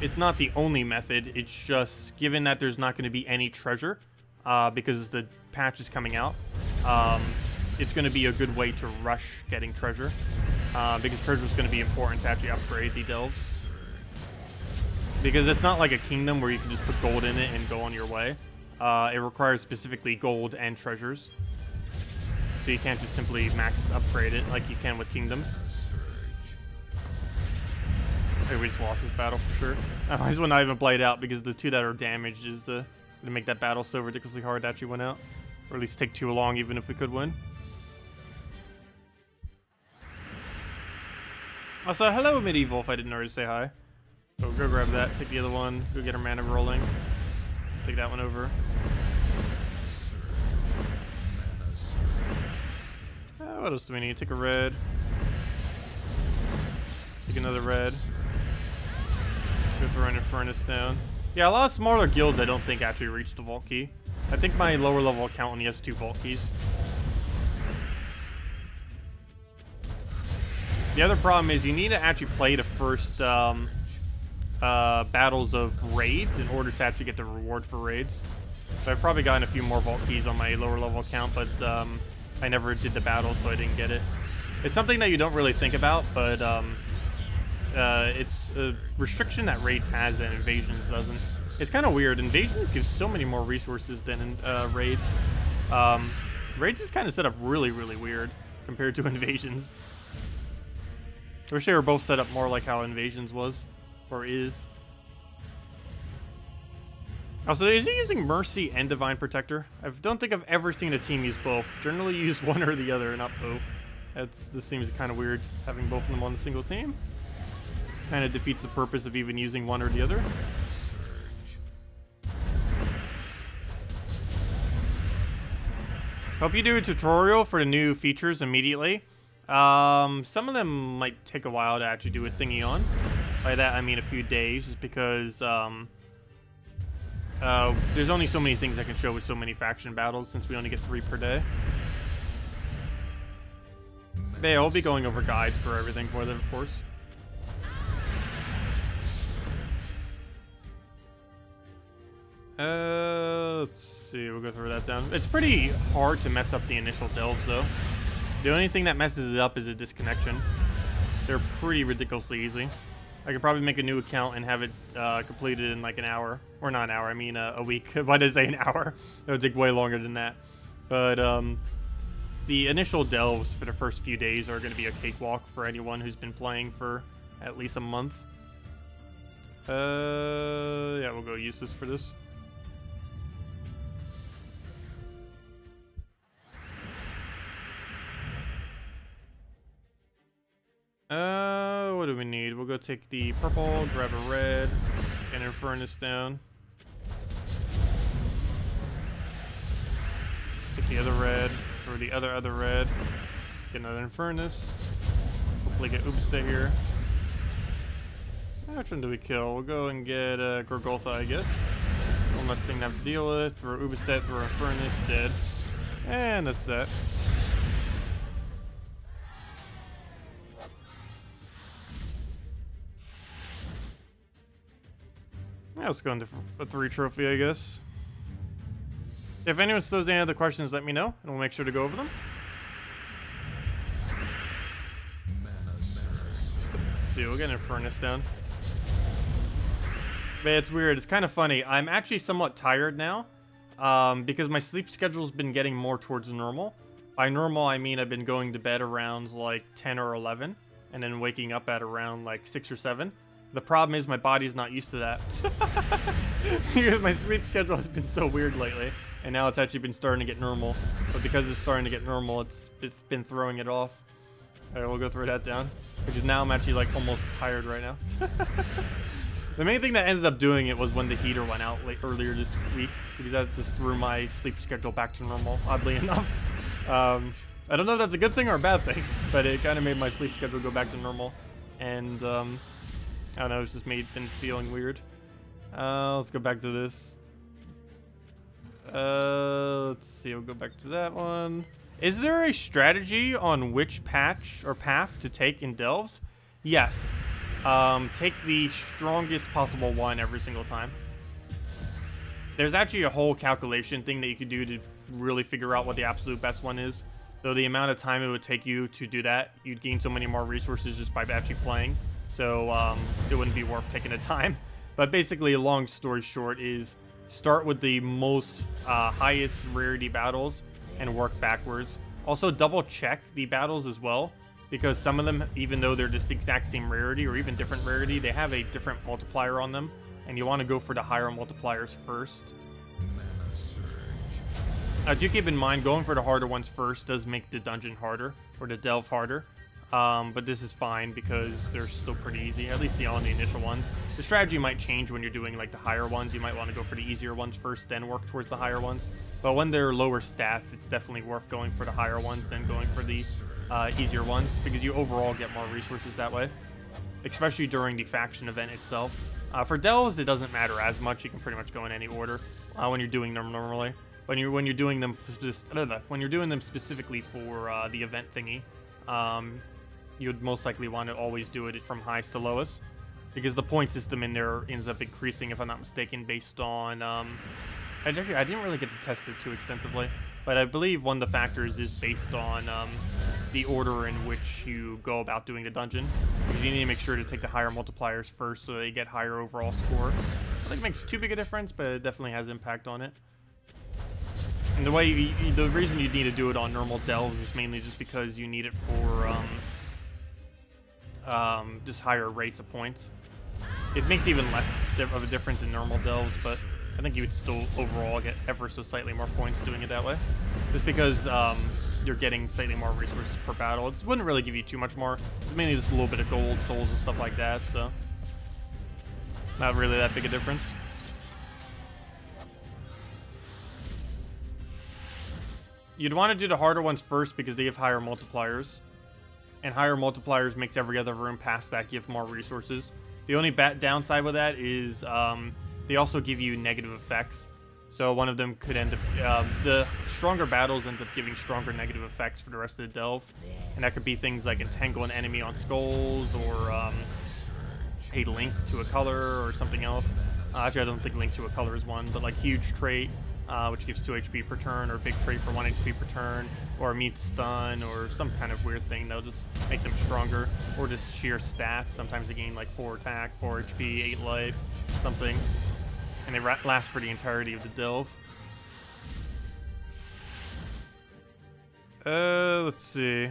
It's not the only method. It's just, given that there's not going to be any treasure, because the patch is coming out, it's going to be a good way to rush getting treasure, because treasure is going to be important to actually upgrade the delves. Because it's not like a kingdom where you can just put gold in it and go on your way. It requires specifically gold and treasures. So you can't just simply max upgrade it like you can with kingdoms. Okay, we just lost this battle for sure. I might as well not even play it out because the 2 that are damaged is going to make that battle so ridiculously hard to actually win out. Or at least take too long even if we could win. Also, hello Medieval if I didn't already say hi. So go grab that, take the other one, go get our mana rolling. Take that one over. What else do we need? Take a red. Take another red. Go throw an Infernus down. Yeah, a lot of smaller guilds I don't think actually reach the Vault Key. I think my lower level account only has 2 Vault Keys. The other problem is you need to actually play the first battles of raids in order to actually get the reward for raids. So I've probably gotten a few more Vault Keys on my lower level account, but I never did the battle, so I didn't get it. It's something that you don't really think about, but it's a restriction that raids has and Invasions doesn't. It's kind of weird. Invasions gives so many more resources than raids. Raids is kind of set up really, really weird compared to Invasions. I wish they were both set up more like how Invasions was. Or is. Also, is he using Mercy and Divine Protector? I don't think I've ever seen a team use both. Generally use one or the other, not both. This seems kind of weird, having both of them on a single team. Kind of defeats the purpose of even using one or the other. Hope you do a tutorial for the new features immediately. Some of them might take a while to actually do a thingy on. By that I mean a few days, just because there's only so many things I can show with so many faction battles since we only get 3 per day. But yeah, I'll be going over guides for everything for them, of course. Let's see, we'll go through that down. It's pretty hard to mess up the initial delves, though. The only thing that messes it up is a disconnection. They're pretty ridiculously easy. I could probably make a new account and have it completed in like an hour. Or not an hour, I mean a week. Why did I say an hour? That would take way longer than that. But the initial delves for the first few days are going to be a cakewalk for anyone who's been playing for at least a month. Yeah, we'll go use this for this. What do we need? We'll go take the purple, grab a red, get an furnace down. Take the other red, throw the other red, get another furnace. Hopefully get Oopsta here. Which one do we kill? We'll go and get Gorgoltha, I guess. One less thing to have to deal with. Throw Oopsta, throw a furnace, dead. And that's that. Yeah, let's go into a 3 trophy, I guess. If anyone still has any other questions, let me know, and we'll make sure to go over them. Let's see, we'll get an furnace down. But it's weird, it's kind of funny. I'm actually somewhat tired now, because my sleep schedule's been getting more towards normal. By normal, I mean I've been going to bed around like 10 or 11, and then waking up at around like 6 or 7. The problem is my body's not used to that. Because my sleep schedule has been so weird lately. And now it's actually been starting to get normal. But because it's starting to get normal, it's been throwing it off. Alright, we'll go throw that down. Because now I'm actually like almost tired right now. The main thing that ended up doing it was when the heater went out earlier this week. Because that just threw my sleep schedule back to normal, oddly enough. I don't know if that's a good thing or a bad thing. But it kind of made my sleep schedule go back to normal. And I don't know, it's just been feeling weird. Let's go back to this. Let's see, we'll go back to that one. Is there a strategy on which patch or path to take in delves? Yes. Take the strongest possible one every single time. There's actually a whole calculation thing that you could do to really figure out what the absolute best one is. Though the amount of time it would take you to do that, you'd gain so many more resources just by actually playing. So it wouldn't be worth taking the time. But basically, a long story short is start with the most highest rarity battles and work backwards. Also, double check the battles as well, because some of them, even though they're just the exact same rarity or even different rarity, they have a different multiplier on them, and you want to go for the higher multipliers first. Do keep in mind, going for the harder ones first does make the dungeon harder, or the delve harder. But this is fine because they're still pretty easy, at least on the initial ones. The strategy might change when you're doing like the higher ones. You might want to go for the easier ones first, then work towards the higher ones. But when they're lower stats, it's definitely worth going for the higher ones than going for the easier ones, because you overall get more resources that way, especially during the faction event itself. For delves, it doesn't matter as much. You can pretty much go in any order when you're doing them normally. When you're doing them specifically for the event thingy, you'd most likely want to always do it from highest to lowest, because the point system in there ends up increasing, if I'm not mistaken, based on I didn't really get to test it too extensively, but I believe one of the factors is based on the order in which you go about doing the dungeon, because you need to make sure to take the higher multipliers first so that you get higher overall score. I think it makes too big a difference, but it definitely has impact on it. And the reason you need to do it on normal delves is mainly just because you need it for just higher rates of points. It makes even less of a difference in normal delves, but I think you would still overall get ever so slightly more points doing it that way. Just because you're getting slightly more resources per battle. It wouldn't really give you too much more. It's mainly just a little bit of gold, souls, and stuff like that, so not really that big a difference. You'd want to do the harder ones first because they give higher multipliers. And higher multipliers makes every other room past that give more resources. The only downside with that is they also give you negative effects. So one of them could end up... the stronger battles end up giving stronger negative effects for the rest of the delve. And that could be things like entangle an enemy on skulls, or a link to a color, or something else. Actually, I don't think link to a color is one, but like huge trait, which gives 2 HP per turn, or big trait for 1 HP per turn, or immune stun, or some kind of weird thing that'll just make them stronger, or just sheer stats. Sometimes they gain like 4 attack, 4 HP, 8 life, something. And they last for the entirety of the delve. Let's see.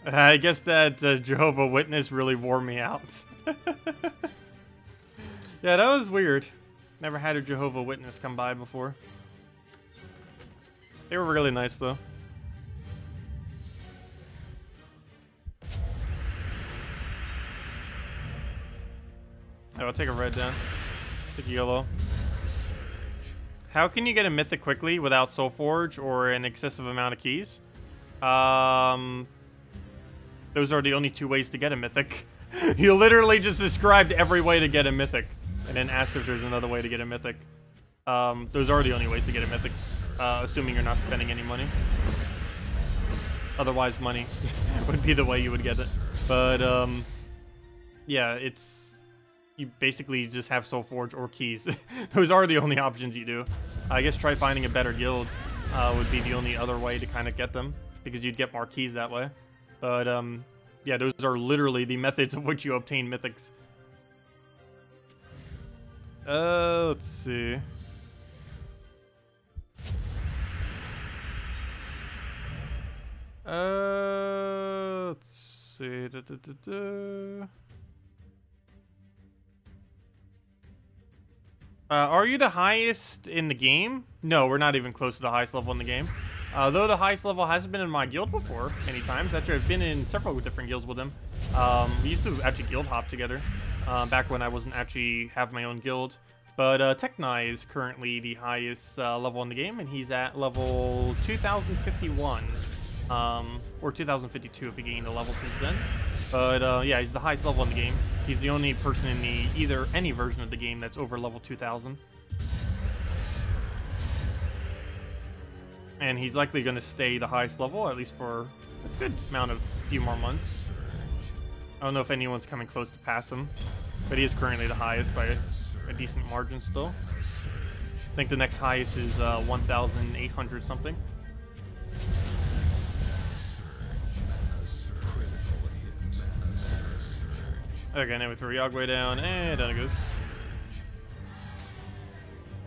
I guess that Jehovah Witness really wore me out. Yeah, that was weird. Never had a Jehovah Witness come by before. They were really nice, though. I'll take a red down. Take yellow. How can you get a mythic quickly without Soul Forge or an excessive amount of keys? Those are the only 2 ways to get a mythic. You literally just described every way to get a mythic, and then asked if there's another way to get a mythic. Those are the only ways to get a mythic, assuming you're not spending any money. Otherwise, money would be the way you would get it. But, yeah, it's... You basically just have Soul Forge or keys. Those are the only options you do. I guess try finding a better guild would be the only other way to kind of get them, because you'd get more keys that way. But, yeah, those are literally the methods of which you obtain mythics. Let's see. Let's see. Are you the highest in the game? No, we're not even close to the highest level in the game. Though the highest level hasn't been in my guild before many times. Actually, I've been in several different guilds with him. We used to actually guild hop together back when I wasn't actually have my own guild. But Techni is currently the highest level in the game, and he's at level 2051. Or 2052 if he gained a level since then. But yeah, he's the highest level in the game. He's the only person in any version of the game that's over level 2000. And he's likely going to stay the highest level, at least for a good amount of few more months. I don't know if anyone's coming close to pass him, but he is currently the highest by a decent margin still. I think the next highest is 1,800 something. Okay, now we throw Yagway down, and down it goes.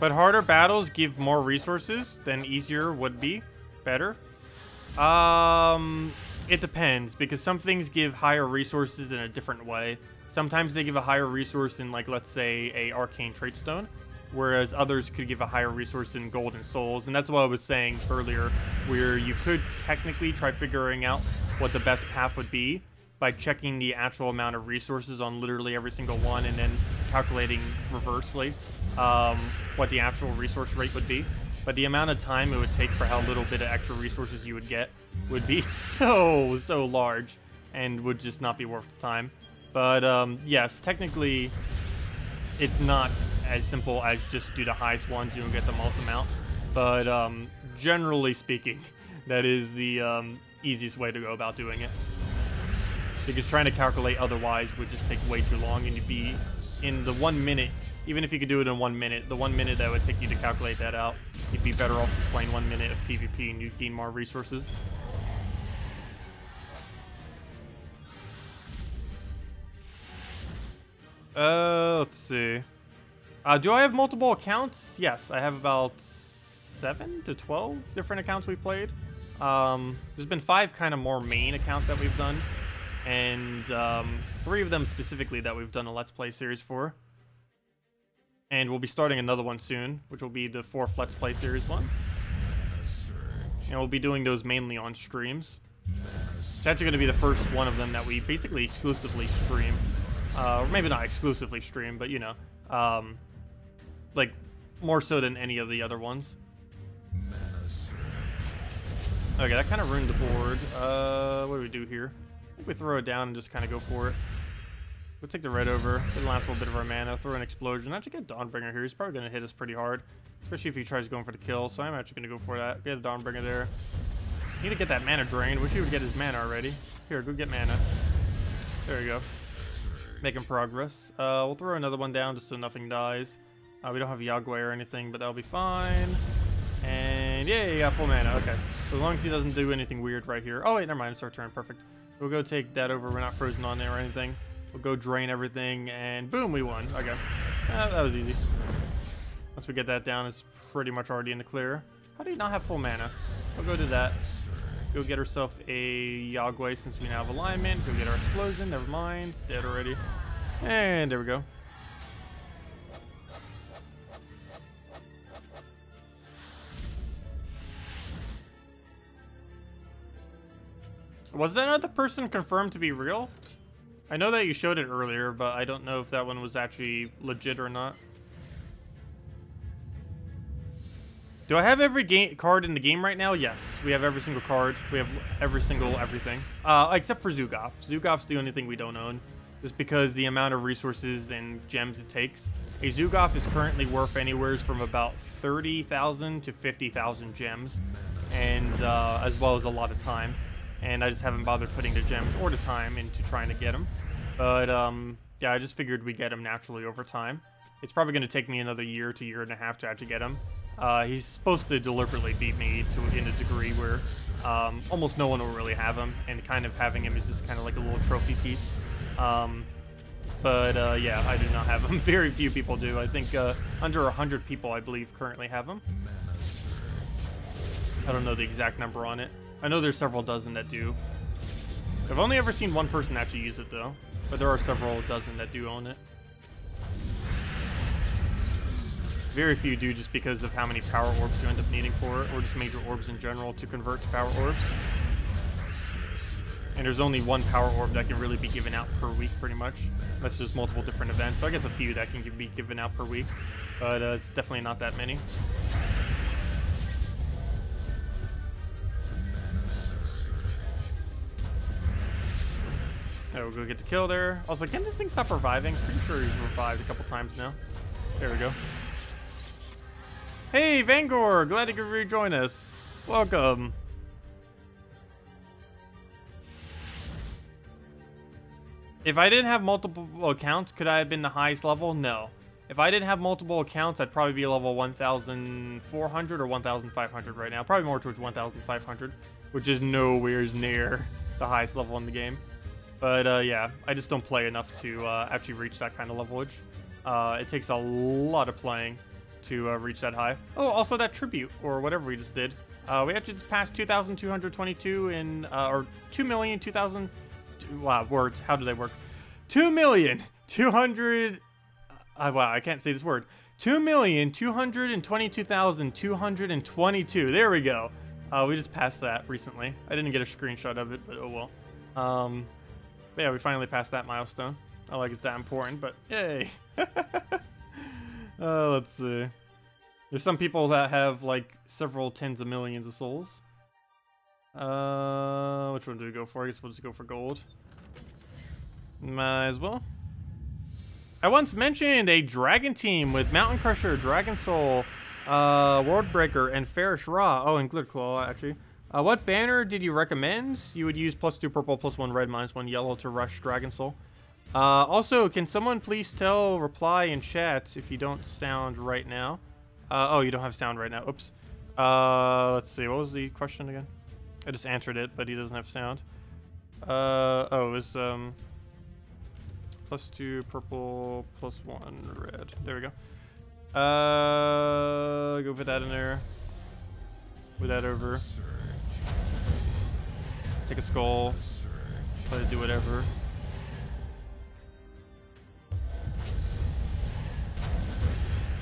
But harder battles give more resources than easier would be. Better. It depends, because some things give higher resources in a different way. Sometimes they give a higher resource in, like, let's say, a arcane trait stone, whereas others could give a higher resource in gold and souls. And that's what I was saying earlier, where you could technically try figuring out what the best path would be by checking the actual amount of resources on literally every single one, and then calculating reversely what the actual resource rate would be. But the amount of time it would take for how little bit of extra resources you would get would be so large, and would just not be worth the time. But yes, technically it's not as simple as just do the highest ones, you don't get the most amount. But generally speaking, that is the easiest way to go about doing it. Because trying to calculate otherwise would just take way too long, and you'd be in the 1 minute. Even if you could do it in 1 minute, the 1 minute that would take you to calculate that out, you'd be better off just playing 1 minute of PvP and you'd gain more resources. Let's see. Do I have multiple accounts? Yes, I have about 7 to 12 different accounts we've played. There's been 5 kind of more main accounts that we've done, and 3 of them specifically that we've done a Let's Play series for. And we'll be starting another one soon, which will be the 4th Let's Play series one. And we'll be doing those mainly on streams. It's actually going to be the first one of them that we basically exclusively stream. Or maybe not exclusively stream, but you know, like more so than any of the other ones. Okay, that kind of ruined the board. What do we do here? I think we throw it down and just kind of go for it. We'll take the red over. It'll last a little bit of our mana. Throw an explosion. Actually get Dawnbringer here. He's probably going to hit us pretty hard. Especially if he tries going for the kill. So I'm actually going to go for that. Get a Dawnbringer there. Need to get that mana drained. Wish he would get his mana already. Here, go get mana. There we go. Making progress. We'll throw another one down just so nothing dies. We don't have Yagway or anything, but that'll be fine. And yeah, you got full mana. Okay. So as long as he doesn't do anything weird right here. Oh wait, never mind. It's our turn. Perfect. We'll go take that over. We're not frozen on there or anything. We'll go drain everything, and boom, we won, I guess. That was easy. Once we get that down, it's pretty much already in the clear. How do you not have full mana? We'll go do that. Go get herself a Yagway since we now have alignment. Go get our explosion. Never mind. It's dead already. And there we go. Was that other person confirmed to be real? I know that you showed it earlier, but I don't know if that one was actually legit or not. Do I have every card in the game right now? Yes, we have every single card. We have every single everything. Except for Zugoff. Zugoff's the only thing we don't own. Just because the amount of resources and gems it takes. A Zugoff is currently worth anywhere from about 30,000 to 50,000 gems. And as well as a lot of time. And I just haven't bothered putting the gems or the time into trying to get them. But, yeah, I just figured we'd get him naturally over time. It's probably going to take me another year to year and a half to actually get him. He's supposed to deliberately beat me in a degree where almost no one will really have him. And kind of having him is just kind of like a little trophy piece. But, yeah, I do not have him. Very few people do. I think under 100 people, I believe, currently have him. I don't know the exact number on it. I know there's several dozen that do. I've only ever seen one person actually use it, though. But there are several dozen that do own it. Very few do just because of how many power orbs you end up needing for it, or just major orbs in general to convert to power orbs. And there's only one power orb that can really be given out per week, pretty much. Unless there's multiple different events. So I guess a few that can be given out per week. But it's definitely not that many. There, we'll go get the kill there. Also, can this thing stop reviving? Pretty sure he's revived a couple times now. There we go. Hey, Vangor! Glad you could rejoin us. Welcome. If I didn't have multiple accounts, could I have been the highest level? No. If I didn't have multiple accounts, I'd probably be level 1,400 or 1,500 right now. Probably more towards 1,500, which is nowhere near the highest level in the game. But, yeah, I just don't play enough to actually reach that kind of levelage. It takes a lot of playing to reach that high. Oh, also that tribute, or whatever we just did. We actually just passed 2,222 in, or 2,000,000, wow, words, how do they work? 2,200,000, wow, I can't say this word. 2,222,222. There we go. We just passed that recently. I didn't get a screenshot of it, but oh well. But yeah, we finally passed that milestone. Not like it's that important, but yay. Let's see. There's some people that have like several tens of millions of souls. Which one do we go for? I guess we'll just go for gold. Might as well. I once mentioned a dragon team with Mountain Crusher, Dragon Soul, World Breaker, and Farish Ra. Oh, and Glitter Claw, actually. What banner did you recommend? You would use +2 purple, +1 red, -1 yellow to rush Dragon Soul. Also, can someone please reply in chat if you don't sound right now? Oh, you don't have sound right now. Oops. Let's see. What was the question again? I just answered it, but he doesn't have sound. Oh, it was, +2 purple, +1 red. There we go. Go put that in there. Put that over. Take a skull. Let it do whatever.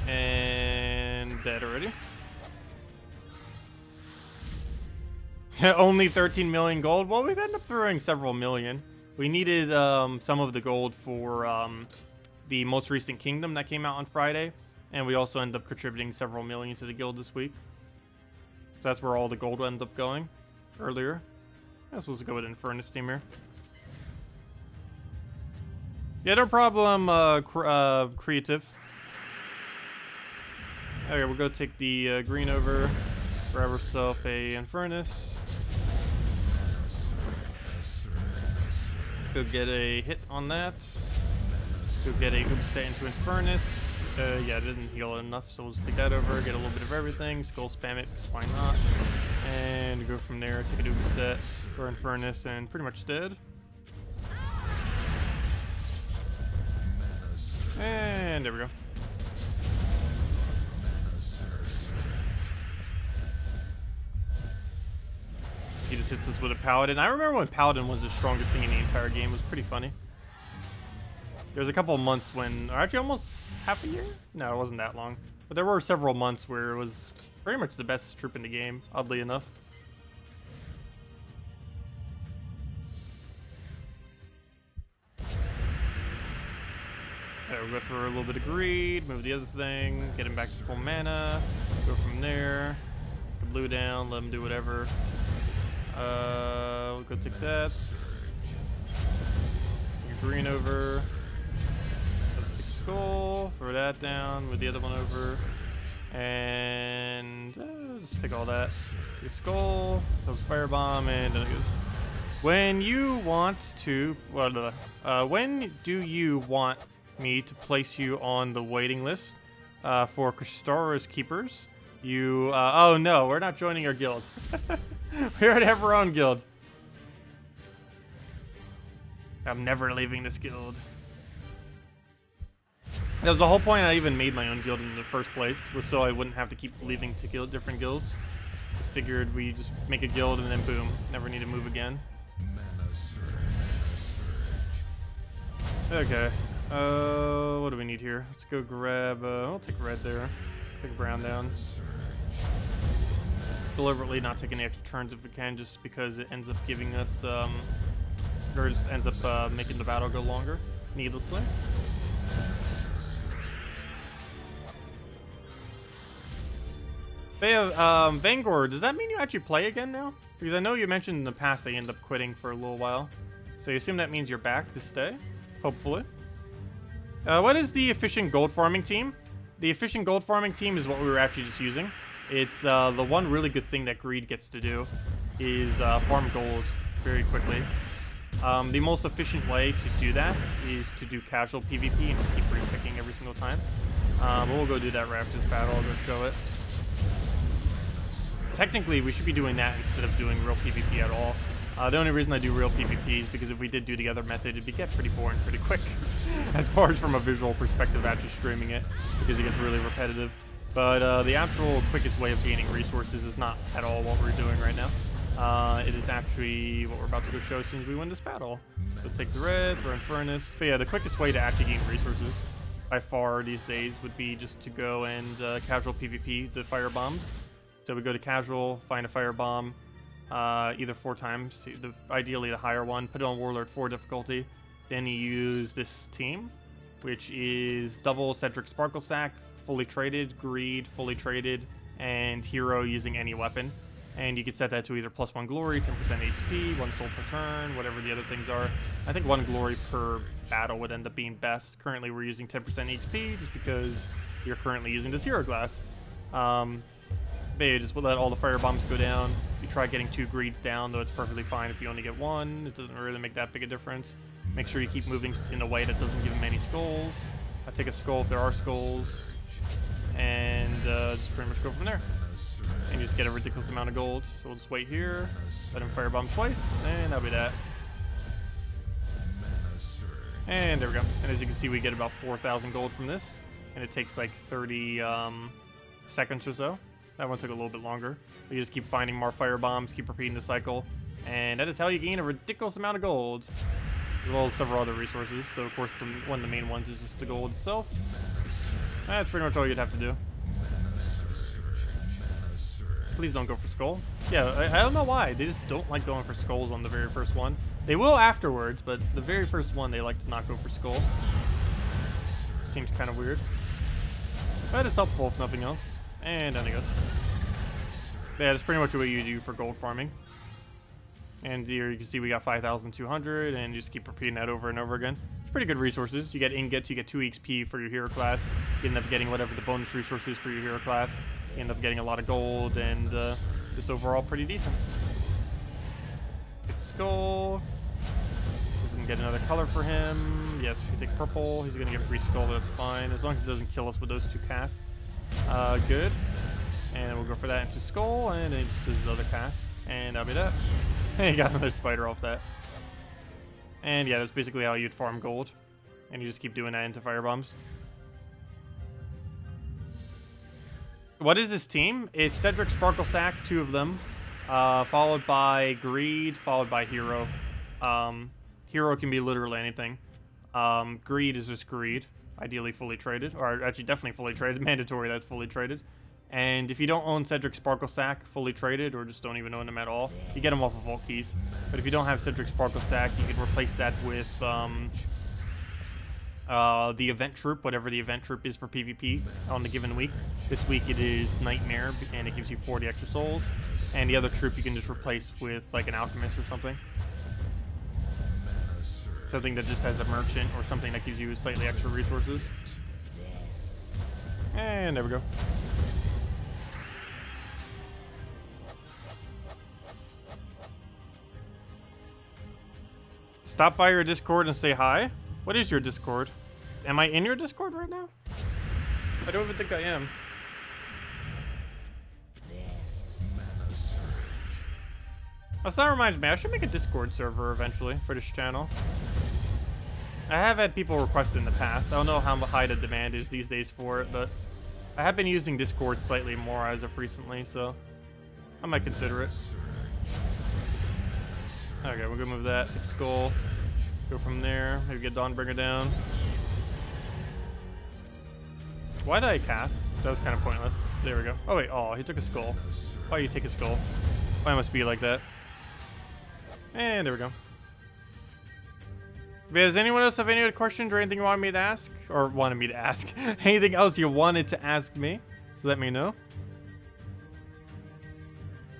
And dead already. Only 13 million gold. Well, we've ended up throwing several million. We needed some of the gold for the most recent kingdom that came out on Friday. And we also ended up contributing several million to the guild this week. So that's where all the gold will end up going. earlier. I guess we'll just go with Infernus team here. Yeah, no problem, creative. Okay, we'll go take the green over, grab ourselves a Infernus. Go get a hit on that. Go get a Oobstat into Infernus. Yeah, it didn't heal enough, so we'll just take that over, get a little bit of everything, skull spam it, because why not? And go from there, take an Oobstat for Infernus, and pretty much dead. And there we go. He just hits us with a Paladin. I remember when Paladin was the strongest thing in the entire game. It was pretty funny. There was a couple of months when, or actually almost half a year? No, it wasn't that long. But there were several months where it was pretty much the best troop in the game, oddly enough. Okay, we'll go through a little bit of greed, move the other thing, get him back to full mana, go from there, get blue down, let him do whatever. We'll go take that. Take a green over. Let's take skull, throw that down, move the other one over. And just take all that. Take a skull, those firebomb, and then it goes. When you want to, when do you want me to place you on the waiting list for Kristara's keepers? You, oh no, we're not joining our guild. We already have our own guild. I'm never leaving this guild. That was the whole point I even made my own guild in the first place, was so I wouldn't have to keep leaving to different guilds. Just figured we just make a guild and then boom, never need to move again. Okay. What do we need here? Let's go grab, I'll take red there. Take brown down. Deliberately not taking the extra turns if we can, just because it ends up giving us, or just ends up making the battle go longer, needlessly. But yeah, Vanguard, does that mean you actually play again now? Because I know you mentioned in the past they end up quitting for a little while. So you assume that means you're back to stay? Hopefully. What is the efficient gold farming team? The efficient gold farming team is what we were actually just using. It's the one really good thing that Greed gets to do is farm gold very quickly. The most efficient way to do that is to do casual PvP and just keep re-picking every single time. But we'll go do that right after this battle. I'll go show it. Technically, we should be doing that instead of doing real PvP at all. The only reason I do real PvP is because if we did do the other method, it'd get pretty boring pretty quick. As far as from a visual perspective, actually streaming it, because it gets really repetitive. But the actual quickest way of gaining resources is not at all what we're doing right now. It is actually what we're about to go show as soon as we win this battle. So take the red for Infernus. But yeah, the quickest way to actually gain resources by far these days would be just to go and casual PvP the fire bombs. So we go to casual, find a fire bomb, either 4 times, ideally the higher one, put it on Warlord 4 difficulty. Then you use this team, which is double Cedric Sparkle Sack, fully traded, Greed, fully traded, and Hero using any weapon. And you can set that to either +1 glory, 10% HP, 1 soul per turn, whatever the other things are. I think 1 glory per battle would end up being best. Currently we're using 10% HP just because you're currently using this Hero Glass. But yeah, just let all the fire bombs go down. You try getting 2 greeds down, though it's perfectly fine if you only get 1. It doesn't really make that big a difference. Make sure you keep moving in a way that doesn't give them any skulls. I take a skull if there are skulls. And just pretty much go from there. And you just get a ridiculous amount of gold. So we'll just wait here, let him firebomb twice, and that'll be that. And there we go. And as you can see, we get about 4,000 gold from this. And it takes like 30 seconds or so. That one took a little bit longer. But you just keep finding more fire bombs, keep repeating the cycle. And that is how you gain a ridiculous amount of gold. As well as several other resources. So of course, one of the main ones is just the gold itself. That's pretty much all you'd have to do. Please don't go for skull. Yeah, I don't know why. They just don't like going for skulls on the very first one. They will afterwards, but the very first one they like to not go for skull. Seems kind of weird. But it's helpful if nothing else. And down it goes. Yeah, that's pretty much what you do for gold farming. And here you can see we got 5,200, and you just keep repeating that over and over again. It's pretty good resources. You get ingots, you get 2 XP for your hero class. You end up getting whatever the bonus resources for your hero class. You end up getting a lot of gold, and just overall pretty decent. Get skull. We can get another color for him. Yes, we can take purple. He's gonna get free skull, that's fine. As long as he doesn't kill us with those 2 casts. Good. And we'll go for that into skull, and then just does his other cast. And that'll be that. And you got another spider off that. And yeah, that's basically how you'd farm gold. And you just keep doing that into firebombs. What is this team? It's Cedric, Sparkle Sack, 2 of them. Followed by Greed, followed by Hero. Hero can be literally anything. Greed is just Greed. Ideally fully traded. Or actually definitely fully traded. Mandatory that's fully traded. And if you don't own Cedric Sparkle Sack fully traded, or just don't even own them at all, you get them off of Vault Keys. But if you don't have Cedric Sparkle Sack, you can replace that with the event troop, whatever the event troop is for PvP on the given week. This week it is Nightmare, and it gives you 40 extra souls. And the other troop you can just replace with like an Alchemist or something. Something that just has a Merchant, or something that gives you slightly extra resources. And there we go. Stop by your Discord and say hi. What is your Discord? Am I in your Discord right now? I don't even think I am. Oh, so that reminds me, I should make a Discord server eventually for this channel. I have had people request it in the past. I don't know how high the demand is these days for it, but I have been using Discord slightly more as of recently, so I might consider it. Okay, we're gonna move that. Take skull. Go from there. Maybe get Dawnbringer down. Why did I cast? That was kind of pointless. There we go. Oh wait, oh, he took a skull. Why you take a skull? Why must be like that? And there we go. But does anyone else have any other questions or anything you wanted me to ask? Or wanted me to ask? Anything else you wanted to ask me? So let me know.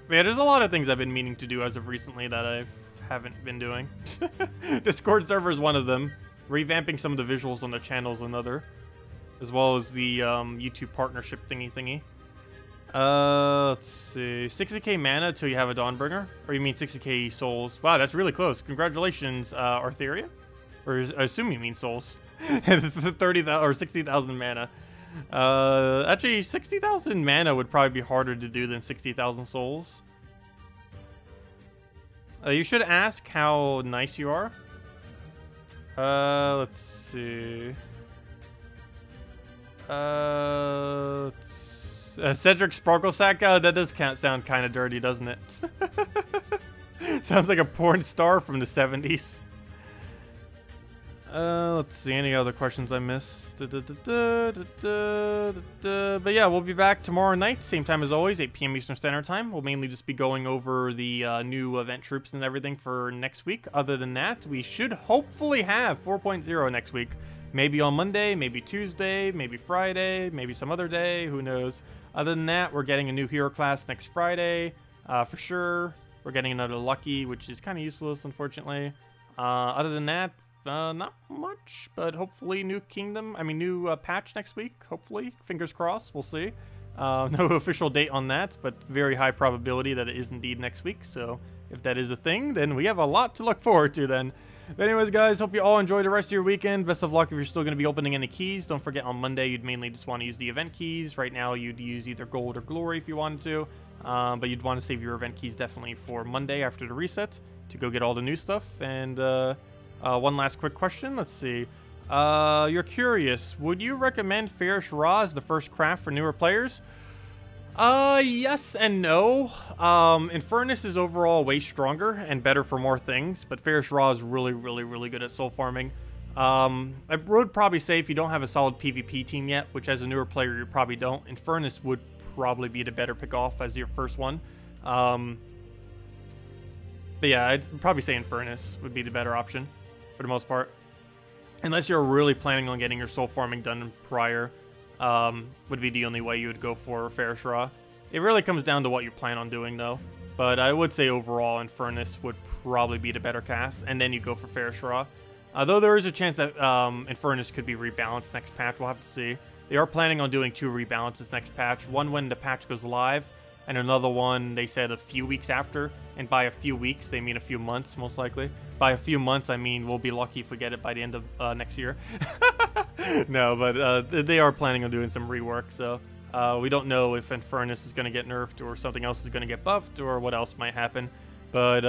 But yeah, there's a lot of things I've been meaning to do as of recently that I haven't been doing. Discord server is one of them. Revamping some of the visuals on the channel is another. As well as the YouTube partnership thingy. Let's see. 60k mana till you have a Dawnbringer? Or you mean 60k souls? Wow, that's really close. Congratulations, Artheria? Or I assume you mean souls. It's 30,000 or 60,000 mana. Actually, 60,000 mana would probably be harder to do than 60,000 souls. You should ask how nice you are. Let's see. Cedric Sparkle Sack? That does sound kind of dirty, doesn't it? Sounds like a porn star from the 70s. Let's see, any other questions I missed? But yeah, we'll be back tomorrow night, same time as always, 8 p.m. Eastern Standard Time. We'll mainly just be going over the new event troops and everything for next week. Other than that, we should hopefully have 4.0 next week. Maybe on Monday, maybe Tuesday, maybe Friday, maybe some other day, who knows. Other than that, we're getting a new hero class next Friday, for sure. We're getting another Lucky, which is kind of useless, unfortunately. Other than that, not much, but hopefully new patch next week, hopefully. Fingers crossed, we'll see. No official date on that, but very high probability that it is indeed next week, so if that is a thing, then we have a lot to look forward to then. But anyways, guys, hope you all enjoy the rest of your weekend. Best of luck if you're still going to be opening any keys. Don't forget, on Monday, you'd mainly just want to use the event keys. Right now, you'd use either gold or glory if you wanted to, but you'd want to save your event keys definitely for Monday after the reset to go get all the new stuff. And one last quick question. Let's see. You're curious, would you recommend Fairish Ra as the first craft for newer players? Yes and no. Infernus is overall way stronger and better for more things, but Fairish Ra is really good at soul farming. I would probably say if you don't have a solid PvP team yet, which as a newer player you probably don't, Infernus would probably be the better pick off as your first one. But yeah, I'd probably say Infernus would be the better option for the most part. Unless you're really planning on getting your soul farming done prior. Would be the only way you would go for Fairish Ra. It really comes down to what you plan on doing, though. But I would say overall Infernus would probably be the better cast, and then you go for Fairstraw. Though there is a chance that Infernus could be rebalanced next patch, we'll have to see. They are planning on doing 2 rebalances next patch. One when the patch goes live, and another one they said a few weeks after. And by a few weeks, they mean a few months, most likely. By a few months, I mean we'll be lucky if we get it by the end of next year. No, but they are planning on doing some rework, so we don't know if Infernus is going to get nerfed or something else is going to get buffed or what else might happen. But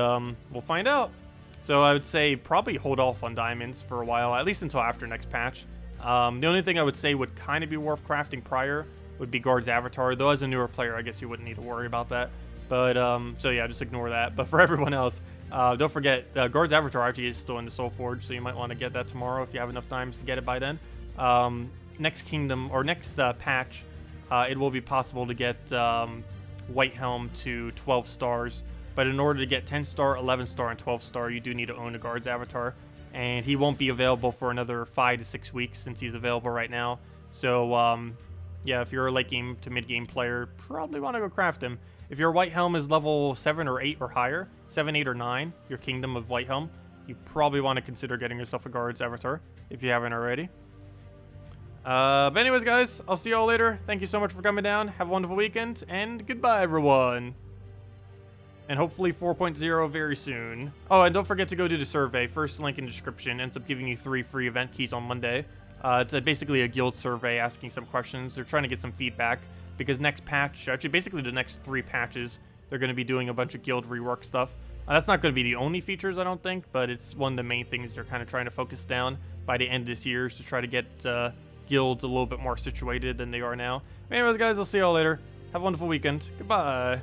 we'll find out. So I would say probably hold off on diamonds for a while, at least until after next patch. The only thing I would say would kind of be worth crafting prior would be Guard's Avatar, though as a newer player, I guess you wouldn't need to worry about that. But, so yeah, just ignore that. But for everyone else, don't forget, Guard's Avatar actually is still in the Soul Forge, so you might want to get that tomorrow if you have enough times to get it by then. Next kingdom, or next patch, it will be possible to get White Helm to 12 stars. But in order to get 10 star, 11 star, and 12 star, you do need to own a Guard's Avatar. And he won't be available for another 5 to 6 weeks since he's available right now. So, yeah, if you're a late game to mid game player, probably want to go craft him. If your White Helm is level 7 or 8 or higher, 7, 8, or 9, your Kingdom of White Helm, you probably want to consider getting yourself a Guard's Avatar if you haven't already. But anyways, guys, I'll see you all later. Thank you so much for coming down. Have a wonderful weekend, and goodbye, everyone. And hopefully 4.0 very soon. Oh, and don't forget to go do the survey. First link in the description ends up giving you 3 free event keys on Monday. It's basically a guild survey asking some questions. They're trying to get some feedback because next patch, actually basically the next 3 patches, they're going to be doing a bunch of guild rework stuff. That's not going to be the only features, I don't think, but it's one of the main things they're kind of trying to focus down by the end of this year is to try to get guilds a little bit more situated than they are now. Anyways, guys, I'll see you all later. Have a wonderful weekend. Goodbye.